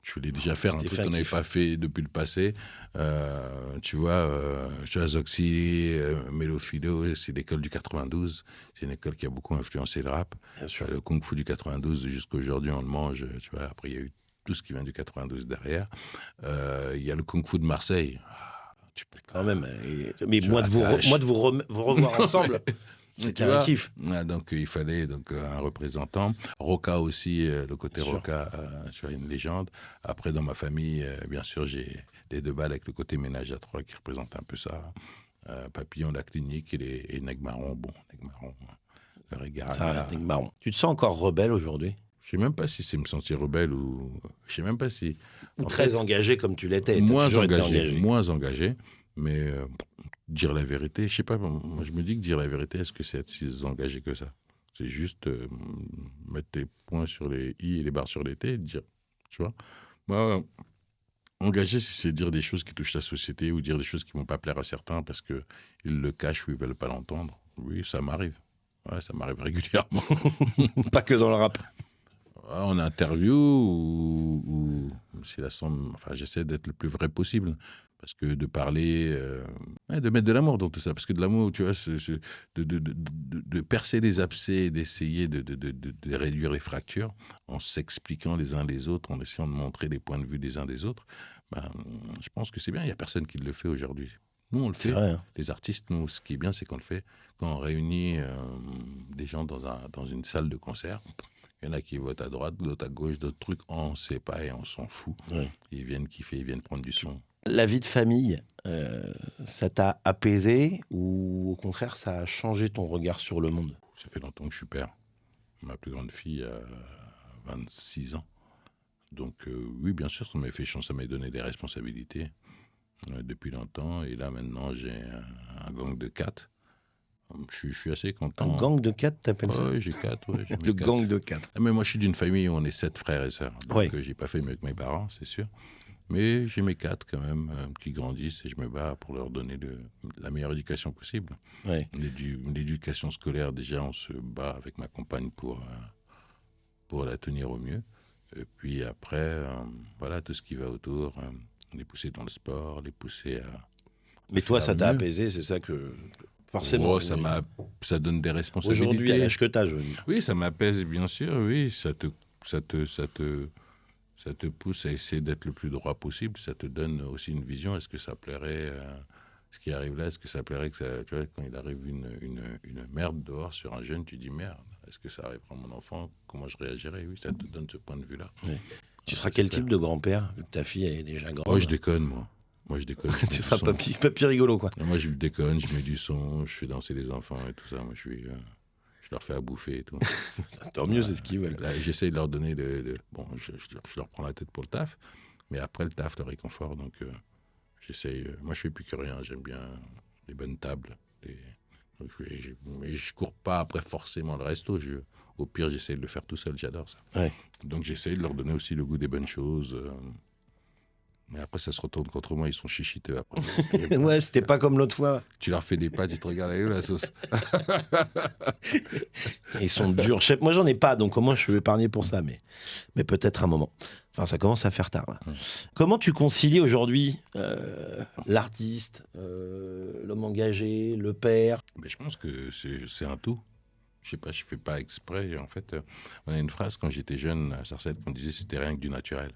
Je voulais déjà faire un truc qu'on n'avait pas fait depuis le passé. Tu vois, Zoxy, Mélophilo, c'est l'école du 92. C'est une école qui a beaucoup influencé le rap. Bien sûr. Le Kung Fu du 92, jusqu'à aujourd'hui, on le mange. Tu vois, après, il y a eu tout ce qui vient du 92 derrière. Il y a le Kung Fu de Marseille. Quand même. Mais moi, de vous revoir ensemble... C'était un kiff. Donc, il fallait un représentant. Roca aussi, le côté Roca, tu vois, une légende. Après, dans ma famille, bien sûr, j'ai les deux balles avec le côté ménage à trois qui représentent un peu ça. Papillon, la clinique et Negmaron. Bon, Negmaron, le regard. Ça reste Negmaron. Tu te sens encore rebelle aujourd'hui? Je sais même pas si c'est me sentir rebelle ou... Je sais même pas si... Ou très engagé comme tu l'étais. Moins engagé. Mais dire la vérité, je sais pas, moi je me dis que dire la vérité, est-ce que c'est être si engagé que ça? C'est juste mettre les points sur les i et les barres sur les t et dire, tu vois. Moi, engagé, c'est dire des choses qui touchent la société ou dire des choses qui vont pas plaire à certains parce qu'ils le cachent ou ils veulent pas l'entendre. Oui, ça m'arrive. Ouais, ça m'arrive régulièrement. Pas que dans le rap. En interview ou c'est la somme, enfin j'essaie d'être le plus vrai possible. Parce que de parler, de mettre de l'amour dans tout ça. Parce que de l'amour, tu vois, de percer les abcès, d'essayer de réduire les fractures en s'expliquant les uns les autres, en essayant de montrer les points de vue des uns des autres, je pense que c'est bien. Il n'y a personne qui le fait aujourd'hui. Nous, on le fait. Vrai, hein. Les artistes, nous, ce qui est bien, c'est qu'on le fait quand on réunit des gens dans une salle de concert. Il y en a qui votent à droite, d'autres à gauche, d'autres trucs. On ne sait pas et on s'en fout. Ouais. Ils viennent kiffer, ils viennent prendre du son. La vie de famille, ça t'a apaisé ou au contraire, ça a changé ton regard sur le monde? Ça fait longtemps que je suis père. Ma plus grande fille a 26 ans. Donc oui, bien sûr, ça m'a fait changer, ça m'a donné des responsabilités depuis longtemps. Et là, maintenant, j'ai un gang de 4. Je suis assez content. Un gang de 4, t'appelles ça? Oui, j'ai 4. Ouais, le gang de 4. Mais moi, je suis d'une famille où on est 7 frères et sœurs. Donc j'ai pas fait mieux que mes parents, c'est sûr. Mais j'ai mes 4 quand même qui grandissent et je me bats pour leur donner la meilleure éducation possible. Ouais. L'éducation scolaire, déjà, on se bat avec ma compagne pour la tenir au mieux. Et puis après, voilà, tout ce qui va autour, les pousser dans le sport, les pousser à... Mais toi, ça t'a apaisé, c'est ça que... Forcément. Ça donne des responsabilités. Aujourd'hui, à l'âge que t'as, je veux dire. Oui, ça m'apaise, bien sûr, oui. Ça te pousse à essayer d'être le plus droit possible. Ça te donne aussi une vision. Est-ce que ça plairait, ce qui arrive là, est-ce que ça plairait que ça... Tu vois, quand il arrive une merde dehors sur un jeune, tu dis merde. Est-ce que ça arrivera à mon enfant? Comment je réagirais? Oui, ça te donne ce point de vue-là. Oui. Tu seras quel type de grand-père, vu que ta fille est déjà grande? Oh, je déconne, moi. Moi, je déconne. Tu seras papy rigolo, quoi. Et moi, je déconne, je mets du son, je fais danser les enfants et tout ça. Moi, je leur fais à bouffer et tout. Tant mieux, c'est ce qu'ils veulent. J'essaie de leur donner Bon, je leur prends la tête pour le taf, mais après le taf, le réconfort. Donc, j'essaie... moi, je fais plus que rien. J'aime bien les bonnes tables. Mais je cours pas après forcément le resto. Au pire, j'essaie de le faire tout seul. J'adore ça. Ouais. Donc, j'essaie de leur donner aussi le goût des bonnes choses. Mais après, ça se retourne contre moi, ils sont chichiteux après. Ouais, c'était pas comme l'autre fois. Tu leur fais des pâtes, ils te regardent avec la sauce. Ils sont durs. Moi, j'en ai pas, donc au moins, je suis épargné pour ça, mais peut-être un moment. Enfin, ça commence à faire tard, là. Comment tu concilies aujourd'hui l'artiste, l'homme engagé, le père? Mais je pense que c'est un tout. Je sais pas, je fais pas exprès. En fait, on a une phrase quand j'étais jeune à Sarcelles qu'on disait c'était rien que du naturel.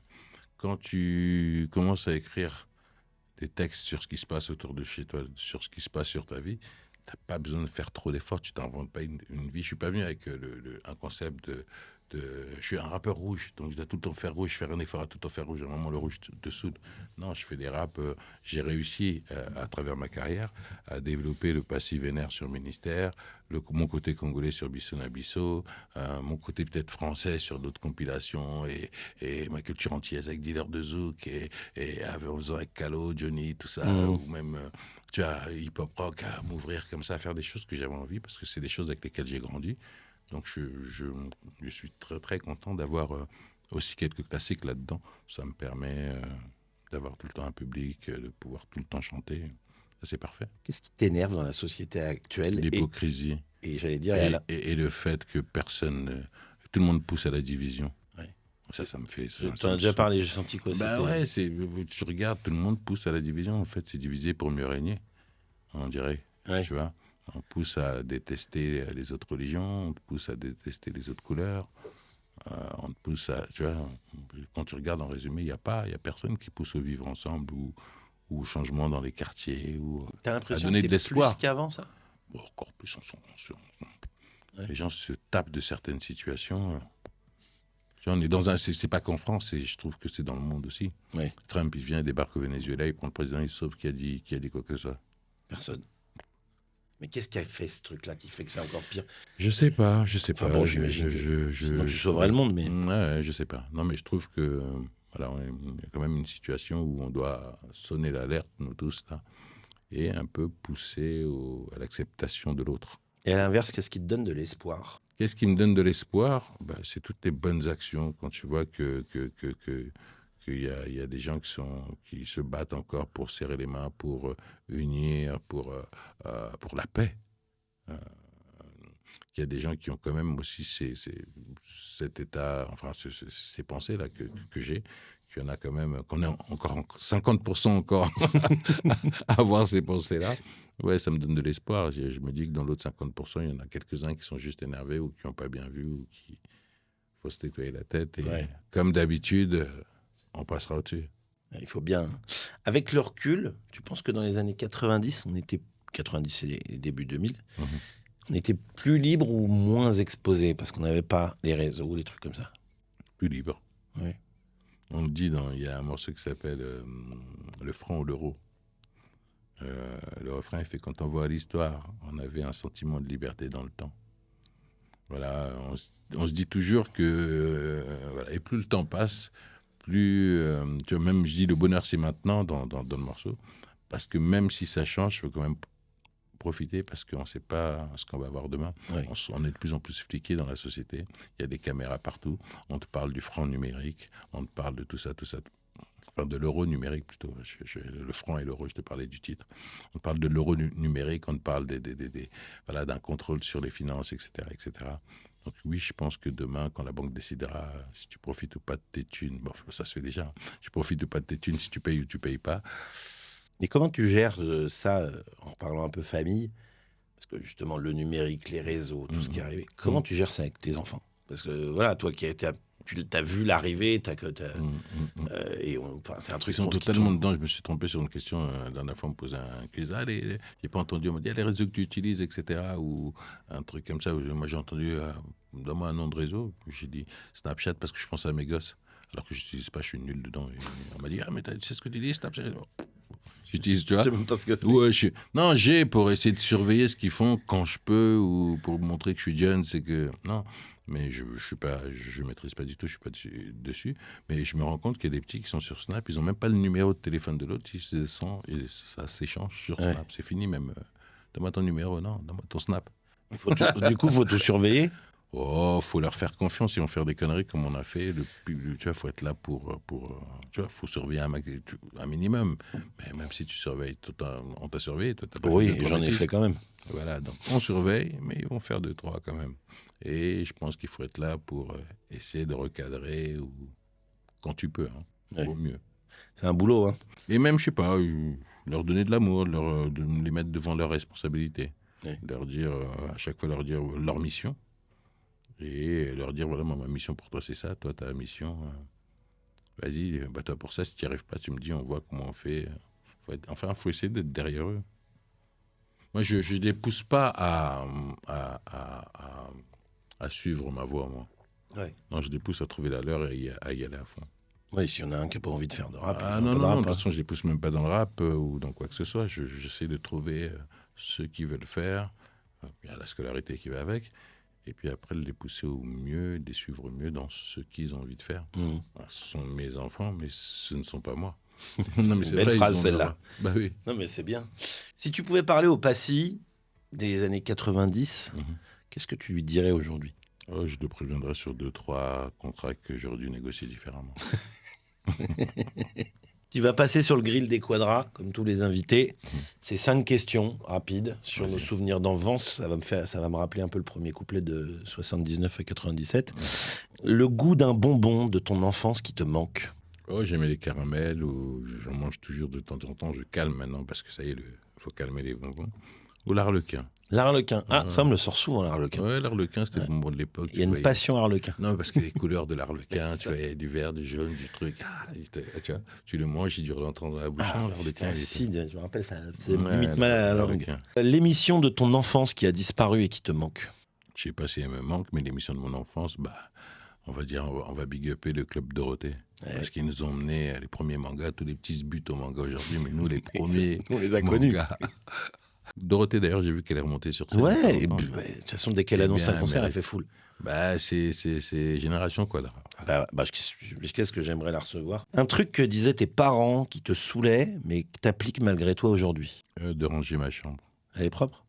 Quand tu commences à écrire des textes sur ce qui se passe autour de chez toi, sur ce qui se passe sur ta vie, t'as pas besoin de faire trop d'efforts, tu t'inventes pas une vie. Je suis pas venu avec un concept je suis un rappeur rouge, donc je dois tout le temps faire rouge, faire un effort à tout le temps faire rouge. À un moment, le rouge te soude. Non, je fais des raps. J'ai réussi, à travers ma carrière, à développer le passif vénère sur Ministère, mon côté congolais sur Bissona Bisso, mon côté peut-être français sur d'autres compilations, et ma culture antillaise avec Dealer de Zouk, et en faisant avec Calo, Johnny, tout ça, ou même... tu vois, hip-hop rock, à m'ouvrir comme ça, à faire des choses que j'avais envie, parce que c'est des choses avec lesquelles j'ai grandi. Donc je suis très très content d'avoir aussi quelques classiques là-dedans. Ça me permet d'avoir tout le temps un public, de pouvoir tout le temps chanter. Ça, c'est parfait. Qu'est-ce qui t'énerve dans la société actuelle? L'hypocrisie. Et j'allais dire... Et le fait que tout le monde pousse à la division. Ouais. Ça me fait... Tu en as déjà parlé, j'ai senti quoi Bah ouais, tu regardes, tout le monde pousse à la division. En fait, c'est divisé pour mieux régner, on dirait. Ouais. Tu vois, on pousse à détester les autres religions, on te pousse à détester les autres couleurs, on te pousse à... Tu vois, quand tu regardes en résumé, il y a personne qui pousse au vivre ensemble ou au changement dans les quartiers ou T'as à l'impression donner que de c'est l'espoir. plus qu'avant, ça? Bon, encore plus, ouais. Les gens se tapent de certaines situations. Tu vois, on est dans un... C'est pas qu'en France, je trouve que c'est dans le monde aussi. Ouais. Trump, il vient, il débarque au Venezuela, il prend le président, il sauve qui a dit quoi que ce soit. Personne. Mais qu'est-ce qui a fait ce truc-là qui fait que c'est encore pire? Je sais pas. Enfin bon, j'imagine sinon tu sauverais le monde, mais... Ouais, je sais pas. Non, mais je trouve que... Voilà, il y a quand même une situation où on doit sonner l'alerte, nous tous, là, et un peu pousser à l'acceptation de l'autre. Et à l'inverse, qu'est-ce qui te donne de l'espoir? Qu'est-ce qui me donne de l'espoir? C'est toutes les bonnes actions. Quand tu vois qu'il y a des gens qui se battent encore pour serrer les mains, pour unir, pour la paix. Il y a des gens qui ont quand même aussi cet état, enfin ces pensées-là que j'ai, qu'il y en a quand même, qu'on est encore 50% encore à avoir ces pensées-là. Ouais, ça me donne de l'espoir. Je me dis que dans l'autre 50%, il y en a quelques-uns qui sont juste énervés ou qui n'ont pas bien vu ou qui faut se nettoyer la tête. Et comme d'habitude, on passera au-dessus. Il faut bien. Avec le recul, tu penses que dans les années 90, 90 et début 2000, on était plus libre ou moins exposé parce qu'on n'avait pas les réseaux, des trucs comme ça? Plus libre. Oui. On le dit, il y a un morceau qui s'appelle Le franc ou l'euro. Le refrain fait quand on voit l'histoire, on avait un sentiment de liberté dans le temps. Voilà, on se dit toujours que voilà, et plus le temps passe, plus tu vois, même je dis le bonheur c'est maintenant dans le morceau, parce que même si ça change, il faut quand même profiter parce qu'on ne sait pas ce qu'on va avoir demain. Oui. On est de plus en plus fliqués dans la société. Il y a des caméras partout. On te parle du franc numérique, on te parle de tout ça. Enfin, de l'euro numérique plutôt. Le franc et l'euro, je te parlais du titre. On parle de l'euro numérique, on te parle voilà, d'un contrôle sur les finances, etc., etc. Donc oui, je pense que demain, quand la banque décidera si tu profites ou pas de tes thunes, bon, ça se fait déjà, tu profites ou pas de tes thunes, si tu payes ou tu payes pas. Et comment tu gères ça, en parlant un peu famille? Parce que justement, le numérique, les réseaux, tout ce qui est arrivé, comment tu gères ça avec tes enfants? Parce que voilà, toi qui as vu l'arrivée, et c'est un truc... Ils sont totalement dedans. Je me suis trompé sur une question. La dernière fois, on me posait un quiz. J'ai pas entendu. On m'a dit les réseaux que tu utilises, etc. Ou un truc comme ça. Moi, j'ai entendu, donne-moi un nom de réseau. J'ai dit Snapchat parce que je pense à mes gosses. Alors que je n'utilise pas, je suis nul dedans. Et on m'a dit mais tu sais ce que tu dis, Snapchat? J'utilise, tu vois. Je sais même pas ce que c'est. Ouais, non, j'ai pour essayer de surveiller ce qu'ils font quand je peux ou pour montrer que je suis jeune, c'est que non. Mais je maîtrise pas du tout, je suis pas dessus. Mais je me rends compte qu'il y a des petits qui sont sur Snap, ils ont même pas le numéro de téléphone de l'autre, et ça s'échange sur Snap. C'est fini même. Donne-moi ton numéro, non, donne-moi ton Snap. Du coup, faut tout surveiller. Oh, faut leur faire confiance, ils vont faire des conneries comme on a fait. Tu vois, faut être là tu vois, faut surveiller un minimum. Mais même si tu surveilles, on t'a surveillé, toi, t'as pas fait Oui, deux, et trois j'en ai bêtises. fait quand même. Voilà, donc on surveille, mais ils vont faire deux, trois quand même. Et je pense qu'il faut être là pour essayer de recadrer ou quand tu peux, hein, Ouais. au mieux. C'est un boulot, hein. Et même, je sais pas, leur donner de l'amour, de les mettre devant leurs responsabilités. Oui. Leur dire, à chaque fois, leur dire leur mission. Et leur dire, voilà, moi, ma mission pour toi, c'est ça. Toi, ta mission, vas-y, bats-toi pour ça. Si tu n'y arrives pas, tu me dis, on voit comment on fait. Faut essayer d'être derrière eux. Moi, je ne les pousse pas à suivre ma voie, moi. Ouais. Non, je les pousse à trouver la leur et à y aller à fond. Oui, s'il y en a un qui n'a pas envie de faire de rap, il Ah fera non, pas de non, rap, non, de toute hein. façon, je les pousse même pas dans le rap ou dans quoi que ce soit. J'essaie de trouver ceux qui veulent faire. Il y a la scolarité qui va avec. Et puis après, de les pousser au mieux, de les suivre au mieux dans ce qu'ils ont envie de faire. Mhm. Alors, ce sont mes enfants, mais ce ne sont pas moi. Non, mais c'est une belle phrase, celle-là. Bah oui. Non, mais c'est bien. Si tu pouvais parler au Passy des années 90, qu'est-ce que tu lui dirais aujourd'hui? Oh, je te préviendrai sur 2-3 contrats que j'aurais dû négocier différemment. Tu vas passer sur le grill des quadras, comme tous les invités. C'est 5 questions rapides sur Vas-y. nos souvenirs d'enfance. Ça va me rappeler un peu le premier couplet de 79 à 97. Le goût d'un bonbon de ton enfance qui te manque. Oh, j'aimais les caramels, ou j'en mange toujours de temps en temps. Je calme maintenant parce que ça y est, il faut calmer les bonbons. Ou l'arlequin. L'arlequin. Ah, ça me le sort souvent, l'arlequin. Ouais, l'arlequin, c'était le bonbon de l'époque. Il y a une passion arlequin. Non, parce que les couleurs de l'arlequin, tu vois, il y a du vert, du jaune, du truc. Tu vois, tu le manges, il dure longtemps dans la bouche. Ah, Non, c'était l'arlequin, il était- acide, je me rappelle, ça faisait Ouais, limite mal à la langue. l'arlequin. L'émission de ton enfance qui a disparu et qui te manque. Je sais pas si elle me manque, mais l'émission de mon enfance, on va dire, on va big upper le Club Dorothée. Ouais. Parce qu'ils nous ont menés les premiers mangas, tous les petits se butent au manga aujourd'hui, mais nous, les premiers On les a connus. mangas. Dorothée, d'ailleurs, j'ai vu qu'elle est remontée sur scène. Ouais, et de temps en temps. de toute façon, dès qu'elle C'est annonce bien, un concert, mais- elle fait full. C'est Génération Quadra. Qu'est-ce que j'aimerais la recevoir. Un truc que disaient tes parents qui te saoulait, mais que t'appliques malgré toi aujourd'hui. De ranger ma chambre. Elle est propre?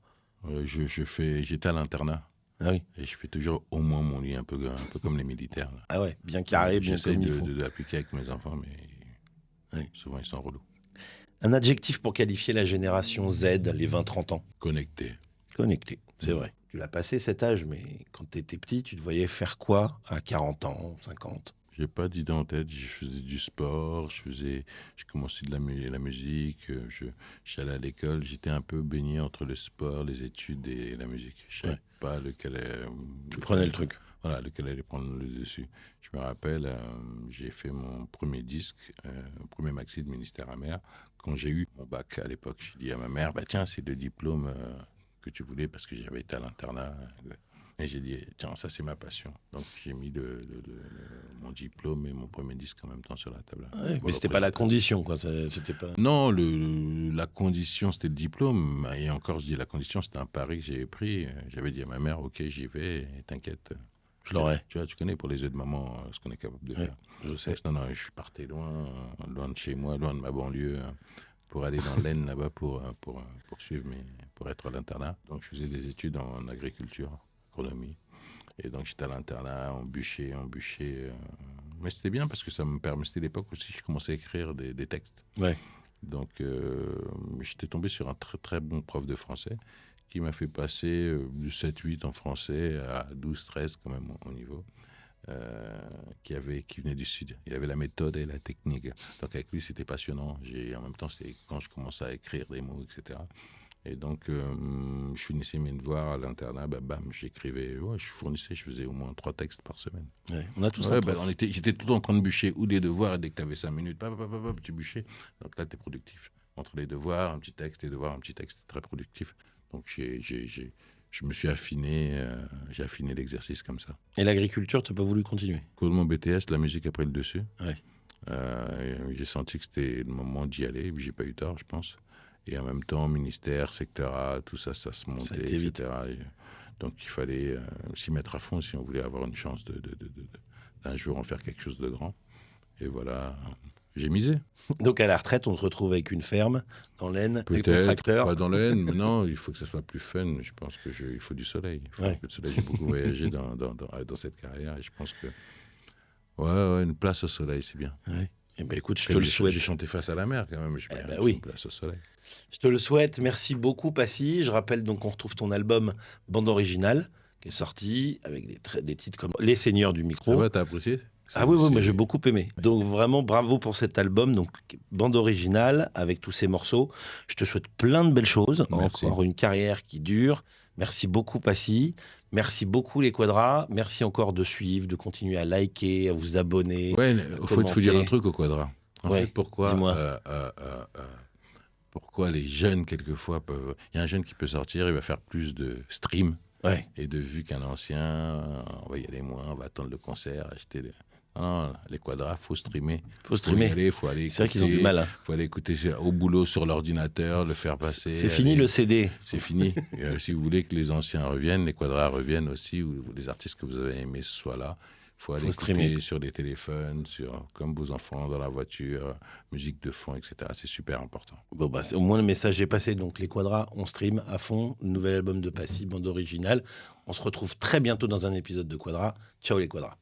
J'étais à l'internat. Ah oui. Et je fais toujours au moins mon lit, un peu comme les militaires. Là. Ah ouais, bien carré, bien J'essaie comme il faut. de l'appliquer avec mes enfants, mais Oui. souvent ils sont relous. Un adjectif pour qualifier la génération Z, les 20-30 ans. Connectés. Connecté, c'est vrai. Tu l'as passé cet âge, mais quand tu étais petit, tu te voyais faire quoi à 40 ans, 50? J'ai pas d'idée en tête. Je faisais du sport, je commençais de la musique, j'allais à l'école. J'étais un peu baigné entre le sport, les études et la musique. Je savais Ouais. pas lequel. Tu prenais le truc. Voilà, lequel allait prendre le dessus. Je me rappelle, j'ai fait mon premier disque, mon premier maxi de Ministère amer. Quand j'ai eu mon bac à l'époque, j'ai dit à ma mère, bah tiens, c'est le diplôme que tu voulais parce que j'avais été à l'internat. Et j'ai dit, tiens, ça c'est ma passion. Donc j'ai mis mon diplôme et mon premier disque en même temps sur la table. Ouais, mais Pour c'était le pas la présenter. condition, quoi. C'était pas. Non, la condition, c'était le diplôme. Et encore, je dis la condition, c'était un pari que j'ai pris. J'avais dit à ma mère, ok, j'y vais, et t'inquiète. Je l'aurais. Tu vois, tu connais pour les œufs de maman ce qu'on est capable de Ouais, faire. je sais. Donc, non, je suis parti loin de chez moi, loin de ma banlieue, pour aller dans l'Aisne là-bas pour pour être à l'internat. Donc je faisais des études en agriculture, agronomie. Et donc j'étais à l'internat, on bûchait. Mais c'était bien parce que ça me permettait, c'était l'époque aussi, je commençais à écrire des textes. Ouais. Donc j'étais tombé sur un très très bon prof de français qui m'a fait passer de 7-8 en français à 12-13 quand même au niveau. Qui venait du Sud. Il avait la méthode et la technique. Donc avec lui, c'était passionnant. En même temps, c'est quand je commençais à écrire des mots, etc. Et donc, je finissais mes devoirs à l'internat, bam, j'écrivais. Ouais, je faisais au moins 3 textes par semaine. Ouais, on a tous Ouais, un prof. j'étais tout le temps en train de bûcher ou des devoirs, et dès que tu avais 5 minutes, tu bûchais. Donc là, tu es productif. Entre les devoirs, un petit texte, les devoirs, un petit texte, très productif. Donc je me suis affiné, j'ai affiné l'exercice comme ça. Et l'agriculture, t'as pas voulu continuer? Cours de mon BTS, la musique a pris le dessus. Ouais. J'ai senti que c'était le moment d'y aller, j'ai pas eu tort, je pense. Et en même temps, ministère, secteur A, tout ça, ça se montait, Ça a été vite. etc. Donc il fallait s'y mettre à fond si on voulait avoir une chance d'un jour en faire quelque chose de grand. Et voilà, J'ai misé. Donc à la retraite, on te retrouve avec une ferme dans l'Aisne, avec ton Peut-être, tracteur. pas dans l'Aisne, mais non, il faut que ça soit plus fun. Je pense qu'il faut du soleil. Il faut un peu de soleil. J'ai beaucoup voyagé dans cette carrière et je pense que ouais, une place au soleil, c'est bien. Ouais. Eh ben, écoute, je te le souhaite. J'ai chanté face à la mer quand même. Oui. Une place au soleil. Je te le souhaite. Merci beaucoup, Passy. Je rappelle donc qu'on retrouve ton album Bande Originale qui est sorti avec des titres comme Les Seigneurs du Micro. Ça va, t'as apprécié? Ah oui, moi j'ai beaucoup aimé. Donc vraiment bravo pour cet album, donc bande originale avec tous ces morceaux. Je te souhaite plein de belles choses, Merci. encore une carrière qui dure. Merci beaucoup Passy, merci beaucoup les Quadras, merci encore de suivre, de continuer à liker, à vous abonner. Ouais, il faut dire un truc au Quadra. En fait, pourquoi les jeunes quelquefois peuvent... Il y a un jeune qui peut sortir, il va faire plus de stream et de vues qu'un ancien. On va y aller moins, on va attendre le concert, acheter les... Non, les Quadras, faut streamer. Faut streamer. Faut aller écouter. C'est vrai qu'ils ont du mal. Faut aller écouter au boulot sur l'ordinateur, le faire passer. C'est fini le CD. C'est fini. Si vous voulez que les anciens reviennent, les Quadras reviennent aussi, ou les artistes que vous avez aimés soient là. Faut aller streamer sur des téléphones, comme vos enfants dans la voiture, musique de fond, etc. C'est super important. Bon, bah, au moins le message est passé. Donc les Quadras, on stream à fond. Nouvel album de Passy, bande originale. On se retrouve très bientôt dans un épisode de Quadras. Ciao les Quadras.